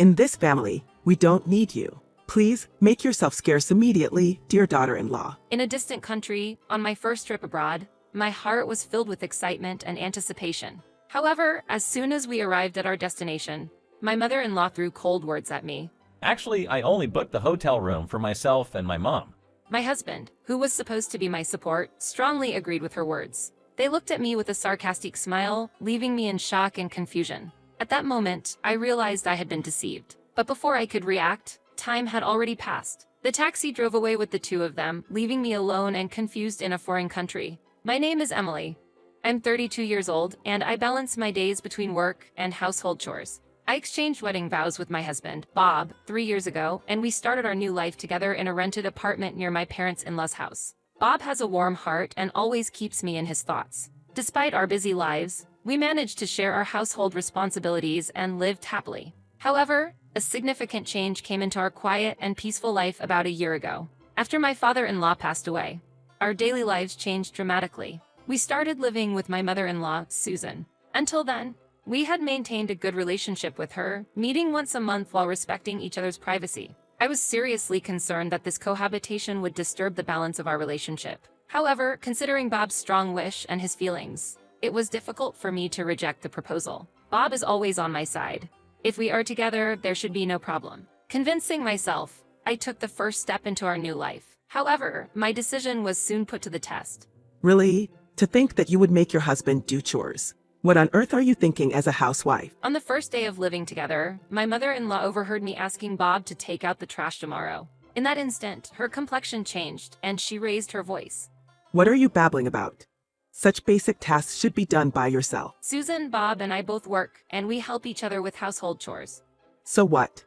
In this family, we don't need you. Please make yourself scarce immediately, dear daughter-in-law. In a distant country, on my first trip abroad, my heart was filled with excitement and anticipation. However, as soon as we arrived at our destination, my mother-in-law threw cold words at me. Actually, I only booked the hotel room for myself and my mom. My husband, who was supposed to be my support, strongly agreed with her words. They looked at me with a sarcastic smile, leaving me in shock and confusion. At that moment, I realized I had been deceived. But before I could react, time had already passed. The taxi drove away with the two of them, leaving me alone and confused in a foreign country. My name is Emily. I'm 32 years old, and I balance my days between work and household chores. I exchanged wedding vows with my husband, Bob, 3 years ago, and we started our new life together in a rented apartment near my parents-in-law's house. Bob has a warm heart and always keeps me in his thoughts. Despite our busy lives, we managed to share our household responsibilities and lived happily. However, a significant change came into our quiet and peaceful life about a year ago. After my father-in-law passed away, our daily lives changed dramatically. We started living with my mother-in-law, Susan. Until then, we had maintained a good relationship with her, meeting once a month while respecting each other's privacy. I was seriously concerned that this cohabitation would disturb the balance of our relationship. However, considering Bob's strong wish and his feelings, it was difficult for me to reject the proposal. Bob is always on my side. If we are together, there should be no problem. Convincing myself, I took the first step into our new life. However, my decision was soon put to the test. Really? To think that you would make your husband do chores. What on earth are you thinking as a housewife? On the first day of living together, my mother-in-law overheard me asking Bob to take out the trash tomorrow. In that instant, her complexion changed, and she raised her voice. What are you babbling about? Such basic tasks should be done by yourself. Susan, Bob, and I both work, and we help each other with household chores. So what?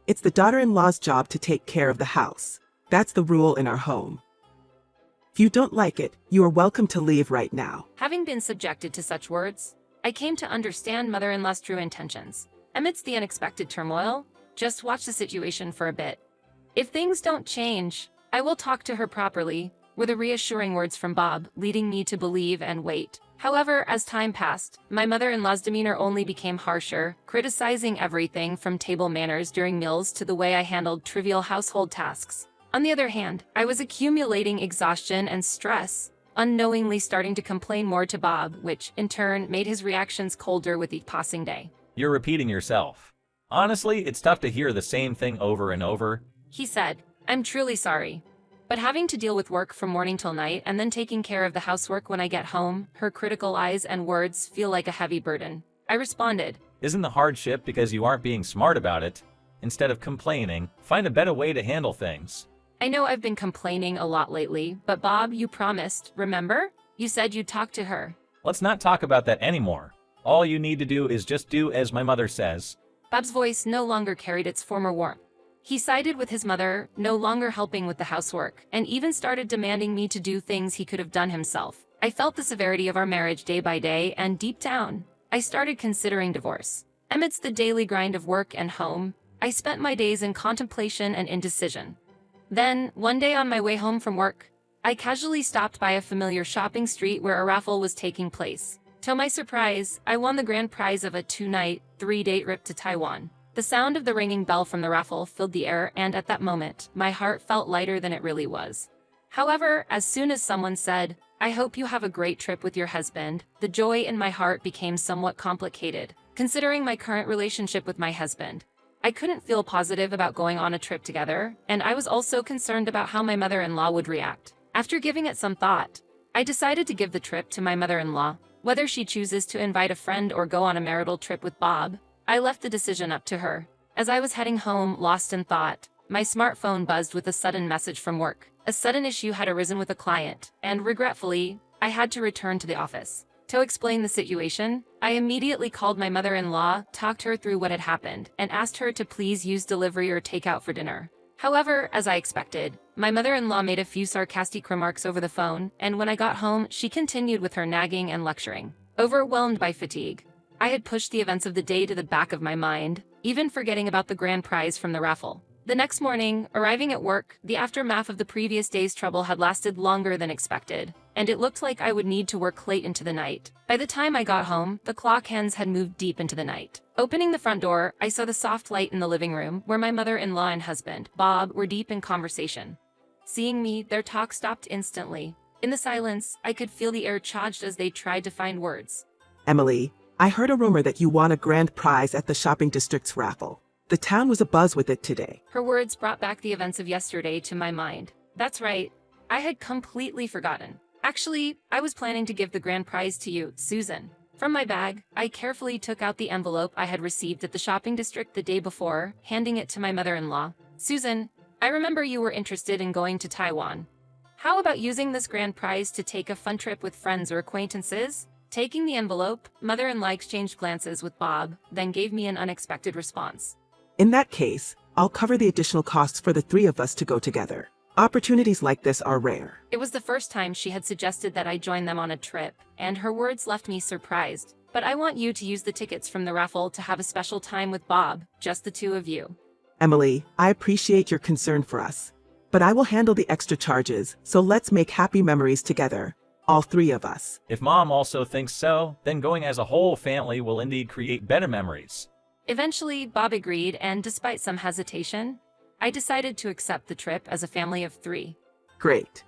It's the daughter-in-law's job to take care of the house. That's the rule in our home. If you don't like it, you are welcome to leave right now. Having been subjected to such words, I came to understand mother-in-law's true intentions. Amidst the unexpected turmoil, just watch the situation for a bit. If things don't change, I will talk to her properly, were the reassuring words from Bob, leading me to believe and wait. However, as time passed, my mother-in-law's demeanor only became harsher, criticizing everything from table manners during meals to the way I handled trivial household tasks. On the other hand, I was accumulating exhaustion and stress, unknowingly starting to complain more to Bob, which, in turn, made his reactions colder with each passing day. You're repeating yourself. Honestly, it's tough to hear the same thing over and over. He said, I'm truly sorry. But having to deal with work from morning till night and then taking care of the housework when I get home, her critical eyes and words feel like a heavy burden. I responded, Isn't the hardship because you aren't being smart about it? Instead of complaining, find a better way to handle things. I know I've been complaining a lot lately, but Bob, you promised, remember? You said you'd talk to her. Let's not talk about that anymore. All you need to do is just do as my mother says. Bob's voice no longer carried its former warmth. He sided with his mother, no longer helping with the housework, and even started demanding me to do things he could have done himself. I felt the severity of our marriage day by day, and deep down, I started considering divorce. Amidst the daily grind of work and home, I spent my days in contemplation and indecision. Then, one day on my way home from work, I casually stopped by a familiar shopping street where a raffle was taking place. To my surprise, I won the grand prize of a 2-night, 3-day trip to Taiwan. The sound of the ringing bell from the raffle filled the air, and at that moment, my heart felt lighter than it really was. However, as soon as someone said, I hope you have a great trip with your husband, the joy in my heart became somewhat complicated. Considering my current relationship with my husband, I couldn't feel positive about going on a trip together, and I was also concerned about how my mother-in-law would react. After giving it some thought, I decided to give the trip to my mother-in-law. Whether she chooses to invite a friend or go on a marital trip with Bob, I left the decision up to her. As I was heading home, lost in thought, my smartphone buzzed with a sudden message from work. A sudden issue had arisen with a client, and regretfully, I had to return to the office. To explain the situation, I immediately called my mother-in-law, talked her through what had happened, and asked her to please use delivery or takeout for dinner. However, as I expected, my mother-in-law made a few sarcastic remarks over the phone, and when I got home, she continued with her nagging and lecturing. Overwhelmed by fatigue, I had pushed the events of the day to the back of my mind, even forgetting about the grand prize from the raffle. The next morning, arriving at work, the aftermath of the previous day's trouble had lasted longer than expected, and it looked like I would need to work late into the night. By the time I got home, the clock hands had moved deep into the night. Opening the front door, I saw the soft light in the living room where my mother-in-law and husband, Bob, were deep in conversation. Seeing me, their talk stopped instantly. In the silence, I could feel the air charged as they tried to find words. Emily, I heard a rumor that you won a grand prize at the shopping district's raffle. The town was abuzz with it today. Her words brought back the events of yesterday to my mind. That's right. I had completely forgotten. Actually, I was planning to give the grand prize to you, Susan. From my bag, I carefully took out the envelope I had received at the shopping district the day before, handing it to my mother-in-law. Susan, I remember you were interested in going to Taiwan. How about using this grand prize to take a fun trip with friends or acquaintances? Taking the envelope, mother-in-law exchanged glances with Bob, then gave me an unexpected response. In that case, I'll cover the additional costs for the three of us to go together. Opportunities like this are rare. It was the first time she had suggested that I join them on a trip, and her words left me surprised. But I want you to use the tickets from the raffle to have a special time with Bob, just the two of you. Emily, I appreciate your concern for us, but I will handle the extra charges, so let's make happy memories together, all three of us. If Mom also thinks so, then going as a whole family will indeed create better memories. Eventually, Bob agreed, and despite some hesitation, I decided to accept the trip as a family of 3. Great.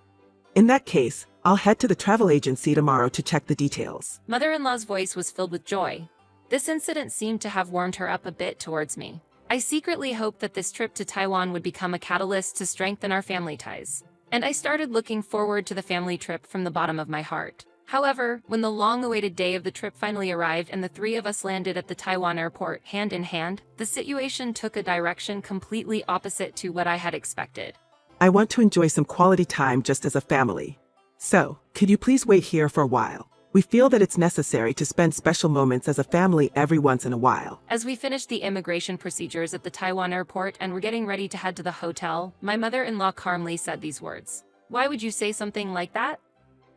In that case, I'll head to the travel agency tomorrow to check the details. Mother-in-law's voice was filled with joy. This incident seemed to have warmed her up a bit towards me. I secretly hoped that this trip to Taiwan would become a catalyst to strengthen our family ties. And I started looking forward to the family trip from the bottom of my heart. However, when the long-awaited day of the trip finally arrived and the 3 of us landed at the Taiwan airport hand in hand, the situation took a direction completely opposite to what I had expected. I want to enjoy some quality time just as a family. So, could you please wait here for a while? We feel that it's necessary to spend special moments as a family every once in a while. As we finished the immigration procedures at the Taiwan airport and were getting ready to head to the hotel, my mother-in-law calmly said these words. Why would you say something like that?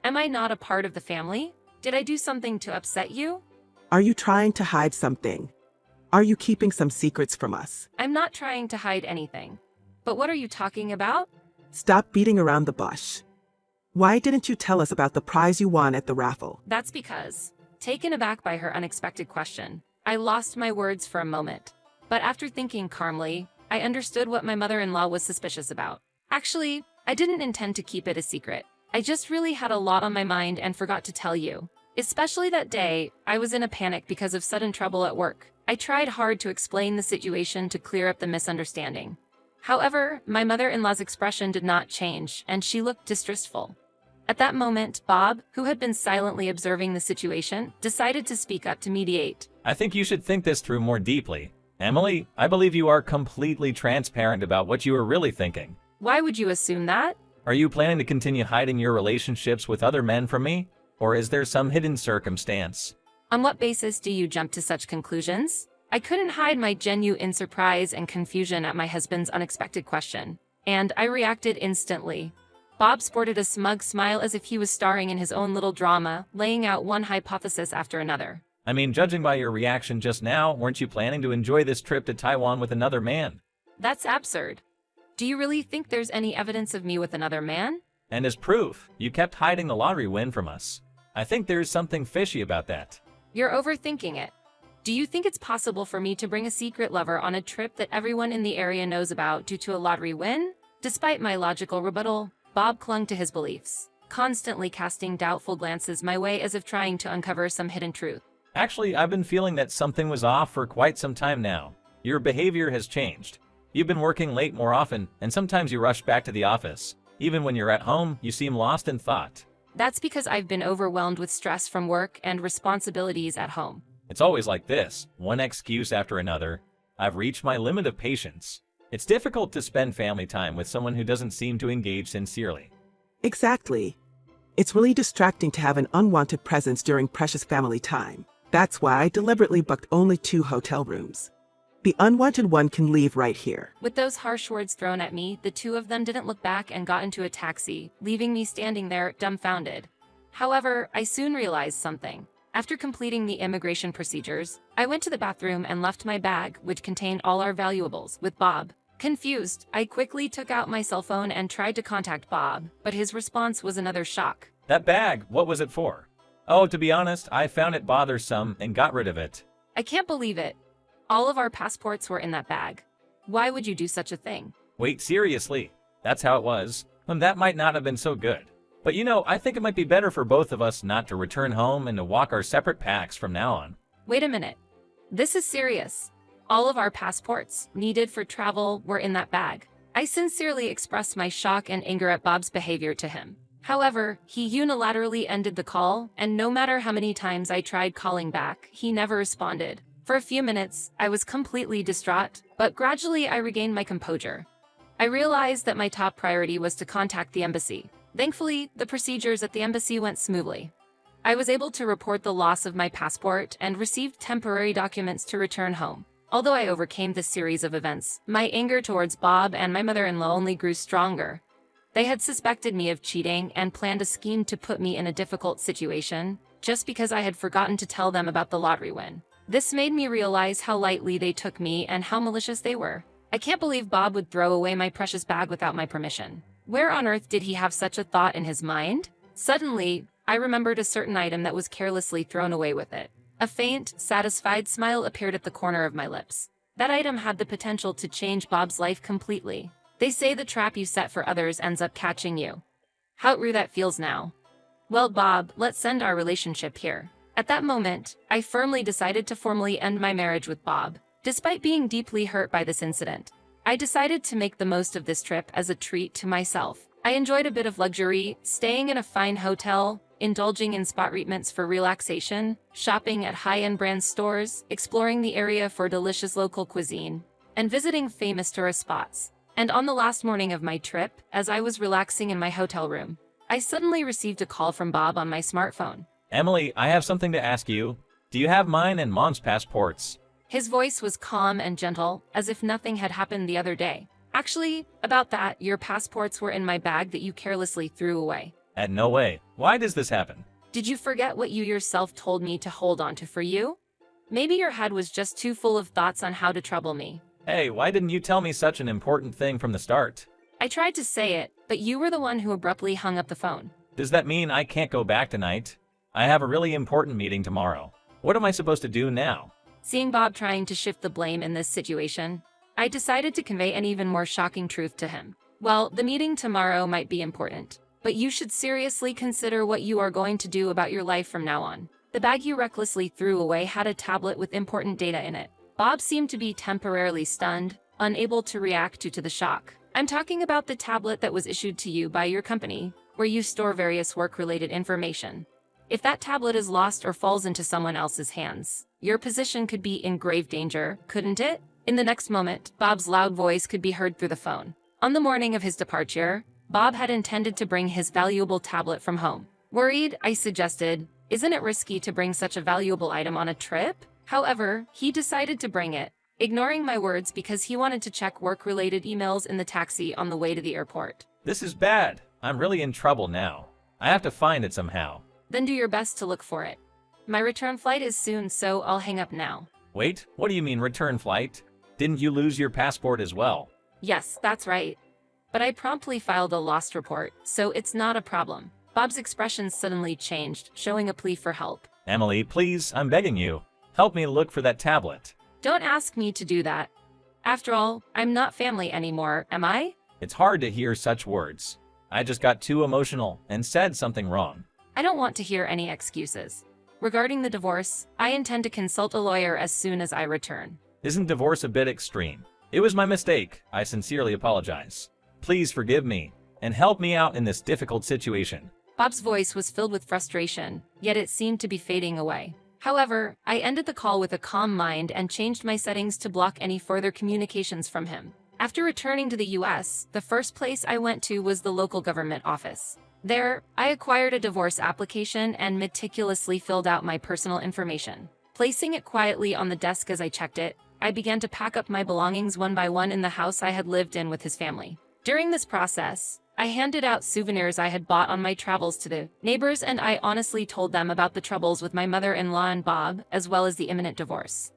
Am I not a part of the family? Did I do something to upset you? Are you trying to hide something? Are you keeping some secrets from us? I'm not trying to hide anything. But what are you talking about? Stop beating around the bush. Why didn't you tell us about the prize you won at the raffle? That's because, taken aback by her unexpected question, I lost my words for a moment. But after thinking calmly, I understood what my mother-in-law was suspicious about. Actually, I didn't intend to keep it a secret. I just really had a lot on my mind and forgot to tell you. Especially that day, I was in a panic because of sudden trouble at work. I tried hard to explain the situation to clear up the misunderstanding. However, my mother-in-law's expression did not change, and she looked distressful. At that moment, Bob, who had been silently observing the situation, decided to speak up to mediate. I think you should think this through more deeply. Emily, I believe you are completely transparent about what you are really thinking. Why would you assume that? Are you planning to continue hiding your relationships with other men from me? Or is there some hidden circumstance? On what basis do you jump to such conclusions? I couldn't hide my genuine surprise and confusion at my husband's unexpected question, and I reacted instantly. Bob sported a smug smile as if he was starring in his own little drama, laying out one hypothesis after another. I mean, judging by your reaction just now, weren't you planning to enjoy this trip to Taiwan with another man? That's absurd. Do you really think there's any evidence of me with another man? And as proof, you kept hiding the lottery win from us. I think there's something fishy about that. You're overthinking it. Do you think it's possible for me to bring a secret lover on a trip that everyone in the area knows about due to a lottery win? Despite my logical rebuttal, Bob clung to his beliefs, constantly casting doubtful glances my way as if trying to uncover some hidden truth. Actually, I've been feeling that something was off for quite some time now. Your behavior has changed. You've been working late more often, and sometimes you rush back to the office. Even when you're at home, you seem lost in thought. That's because I've been overwhelmed with stress from work and responsibilities at home. It's always like this, one excuse after another. I've reached my limit of patience. It's difficult to spend family time with someone who doesn't seem to engage sincerely. Exactly. It's really distracting to have an unwanted presence during precious family time. That's why I deliberately booked only 2 hotel rooms. The unwanted one can leave right here. With those harsh words thrown at me, the 2 of them didn't look back and got into a taxi, leaving me standing there, dumbfounded. However, I soon realized something. After completing the immigration procedures, I went to the bathroom and left my bag, which contained all our valuables, with Bob. Confused, I quickly took out my cell phone and tried to contact Bob, but his response was another shock. That bag, what was it for? Oh, to be honest, I found it bothersome and got rid of it. I can't believe it. All of our passports were in that bag. Why would you do such a thing? Wait, seriously? That's how it was? And that might not have been so good. But I think it might be better for both of us not to return home and to walk our separate packs from now on. Wait a minute. This is serious. All of our passports needed for travel were in that bag. I sincerely expressed my shock and anger at Bob's behavior to him. However, he unilaterally ended the call, and no matter how many times I tried calling back, he never responded. For a few minutes, I was completely distraught, but gradually I regained my composure. I realized that my top priority was to contact the embassy. Thankfully, the procedures at the embassy went smoothly. I was able to report the loss of my passport and received temporary documents to return home. Although I overcame this series of events, my anger towards Bob and my mother-in-law only grew stronger. They had suspected me of cheating and planned a scheme to put me in a difficult situation, just because I had forgotten to tell them about the lottery win. This made me realize how lightly they took me and how malicious they were. I can't believe Bob would throw away my precious bag without my permission. Where on earth did he have such a thought in his mind? Suddenly, I remembered a certain item that was carelessly thrown away with it. A faint, satisfied smile appeared at the corner of my lips. That item had the potential to change Bob's life completely. They say the trap you set for others ends up catching you. How true that feels now. Well, Bob, let's end our relationship here. At that moment, I firmly decided to formally end my marriage with Bob. Despite being deeply hurt by this incident, I decided to make the most of this trip as a treat to myself. I enjoyed a bit of luxury, staying in a fine hotel, indulging in spa treatments for relaxation, shopping at high-end brand stores, exploring the area for delicious local cuisine, and visiting famous tourist spots. And on the last morning of my trip, as I was relaxing in my hotel room, I suddenly received a call from Bob on my smartphone. Emily, I have something to ask you. Do you have mine and Mom's passports? His voice was calm and gentle, as if nothing had happened the other day. Actually, about that, your passports were in my bag that you carelessly threw away. No way. Why does this happen? Did you forget what you yourself told me to hold on to for you? Maybe your head was just too full of thoughts on how to trouble me. Hey, why didn't you tell me such an important thing from the start? I tried to say it, but you were the one who abruptly hung up the phone. Does that mean I can't go back tonight? I have a really important meeting tomorrow. What am I supposed to do now? Seeing Bob trying to shift the blame in this situation, I decided to convey an even more shocking truth to him. Well, the meeting tomorrow might be important, but you should seriously consider what you are going to do about your life from now on. The bag you recklessly threw away had a tablet with important data in it. Bob seemed to be temporarily stunned, unable to react due to the shock. I'm talking about the tablet that was issued to you by your company, where you store various work-related information. If that tablet is lost or falls into someone else's hands, your position could be in grave danger, couldn't it? In the next moment, Bob's loud voice could be heard through the phone. On the morning of his departure, Bob had intended to bring his valuable tablet from home. Worried, I suggested, isn't it risky to bring such a valuable item on a trip? However, he decided to bring it, ignoring my words because he wanted to check work-related emails in the taxi on the way to the airport. This is bad. I'm really in trouble now. I have to find it somehow. Then do your best to look for it. My return flight is soon, so I'll hang up now. Wait, what do you mean return flight? Didn't you lose your passport as well? Yes, that's right. But I promptly filed a lost report, so it's not a problem. Bob's expression suddenly changed, showing a plea for help. Emily, please, I'm begging you. Help me look for that tablet. Don't ask me to do that. After all, I'm not family anymore, am I? It's hard to hear such words. I just got too emotional and said something wrong. I don't want to hear any excuses. Regarding the divorce, I intend to consult a lawyer as soon as I return. Isn't divorce a bit extreme? It was my mistake. I sincerely apologize. Please forgive me and help me out in this difficult situation. Bob's voice was filled with frustration, yet it seemed to be fading away. However, I ended the call with a calm mind and changed my settings to block any further communications from him. After returning to the US, the first place I went to was the local government office. There, I acquired a divorce application and meticulously filled out my personal information. Placing it quietly on the desk as I checked it, I began to pack up my belongings one by one in the house I had lived in with his family. During this process, I handed out souvenirs I had bought on my travels to the neighbors, and I honestly told them about the troubles with my mother-in-law and Bob, as well as the imminent divorce.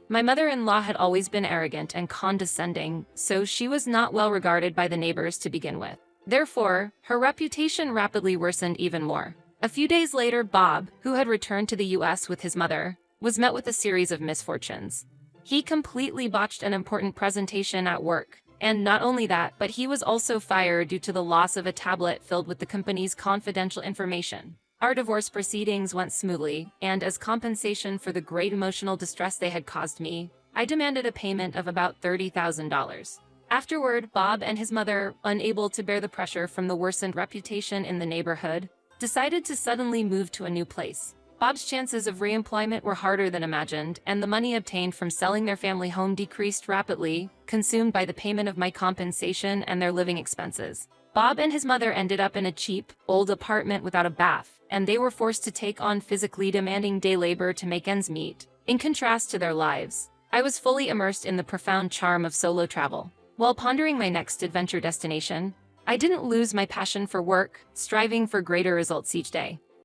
My mother-in-law had always been arrogant and condescending, so she was not well regarded by the neighbors to begin with. Therefore, her reputation rapidly worsened even more. A few days later, Bob, who had returned to the US with his mother, was met with a series of misfortunes. He completely botched an important presentation at work. And not only that, but he was also fired due to the loss of a tablet filled with the company's confidential information. Our divorce proceedings went smoothly, and as compensation for the great emotional distress they had caused me, I demanded a payment of about $30,000. Afterward, Bob and his mother, unable to bear the pressure from the worsened reputation in the neighborhood, decided to suddenly move to a new place. Bob's chances of reemployment were harder than imagined, and the money obtained from selling their family home decreased rapidly, consumed by the payment of my compensation and their living expenses. Bob and his mother ended up in a cheap, old apartment without a bath, and they were forced to take on physically demanding day labor to make ends meet. In contrast to their lives, I was fully immersed in the profound charm of solo travel. While pondering my next adventure destination, I didn't lose my passion for work, striving for greater results each day.